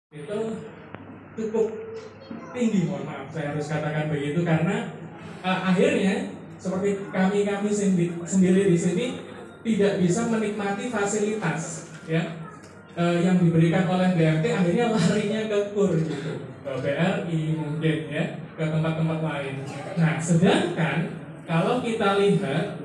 itu cukup tinggi, mohon maaf saya harus katakan begitu, karena akhirnya seperti kami sendiri di sini tidak bisa menikmati fasilitas ya yang diberikan oleh BMT, akhirnya larinya ke KUR gitu, ke BRI mungkin ya, ke tempat-tempat lain. Nah, sedangkan kalau kita lihat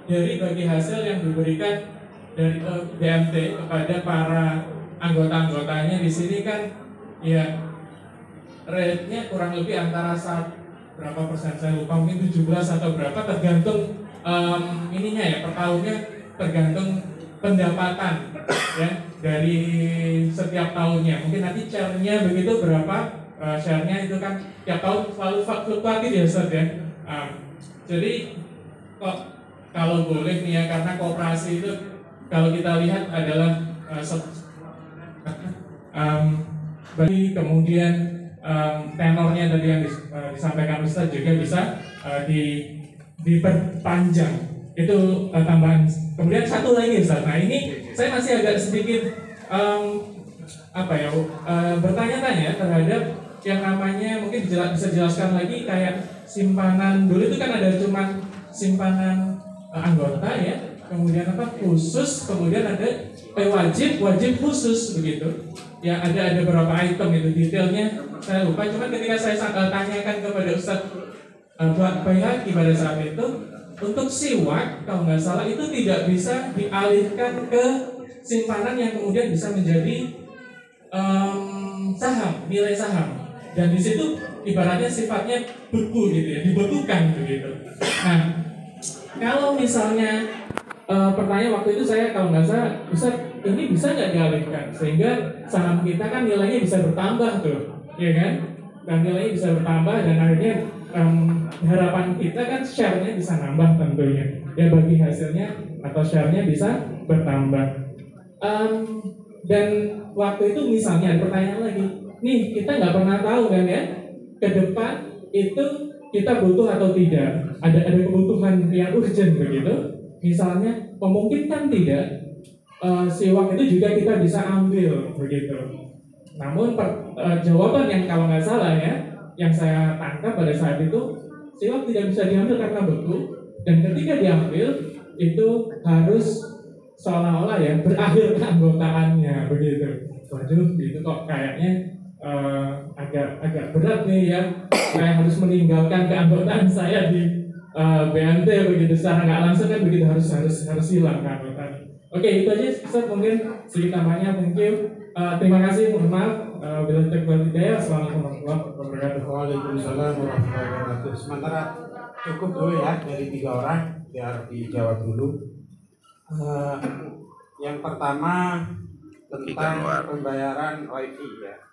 dari bagi hasil yang diberikan dari BMT kepada para anggota-anggotanya di sini kan ya rate-nya kurang lebih antara berapa persen saya lupa, mungkin 17 atau berapa, tergantung ininya ya, per tahunnya tergantung pendapatan ya dari setiap tahunnya. Mungkin nanti share-nya begitu berapa, share-nya itu kan tiap tahun selalu fluktuatif ya Ustaz ya. Jadi kok kalau boleh nih ya, karena koperasi itu kalau kita lihat adalah bagi kemudian tenornya tadi yang disampaikan Ustaz juga bisa diperpanjang. Itu tambahan. Kemudian satu lagi Ustaz. Nah ini saya masih agak sedikit bertanya-tanya terhadap yang namanya, mungkin bisa jelaskan lagi, kayak simpanan dulu itu kan ada cuma simpanan anggota ya, kemudian khusus, kemudian ada wajib khusus begitu. Ya ada beberapa item itu, detailnya saya lupa. Cuman ketika saya tanyakan kepada Ustadz Bayhaqi pada saat itu, untuk siwak kalau nggak salah itu tidak bisa dialihkan ke simpanan yang kemudian bisa menjadi saham, nilai saham. Dan di situ ibaratnya sifatnya beku gitu ya, dibekukan begitu. Nah, kalau misalnya pertanyaan waktu itu saya kalau nggak salah, Ustaz ini bisa nggak dialihkan sehingga saham kita kan nilainya bisa bertambah tuh, ya kan? Dan nilainya bisa bertambah dan akhirnya harapan kita kan share-nya bisa nambah tentunya. Ya bagi hasilnya atau share-nya bisa bertambah. Dan waktu itu misalnya pertanyaan lagi, nih kita nggak pernah tahu kan ya, ke depan itu kita butuh atau tidak, ada kebutuhan yang urgent begitu, misalnya memungkinkan tidak siwak itu juga kita bisa ambil begitu. Namun jawaban yang kalau nggak salah ya, yang saya tangkap pada saat itu, siwak tidak bisa diambil karena beku, dan ketika diambil itu harus seolah-olah ya berakhir keanggotaannya begitu. Waduh, gitu kok kayaknya agak berat nih ya, saya harus meninggalkan keanggotaan saya di BNT begitu, secara nggak langsung kan begitu, harus hilang keanggotaan. Oke, itu aja Ustaz, mungkin sedikit tambahnya. Thank you. Terima kasih, mohon maaf. Bila tidak, assalamualaikum warahmatullahi wabarakatuh. Waalaikumsalam warahmatullahi wabarakatuh. Sementara cukup dulu ya dari 3 orang, biar dijawab dulu. Yang pertama tentang pembayaran WiFi ya.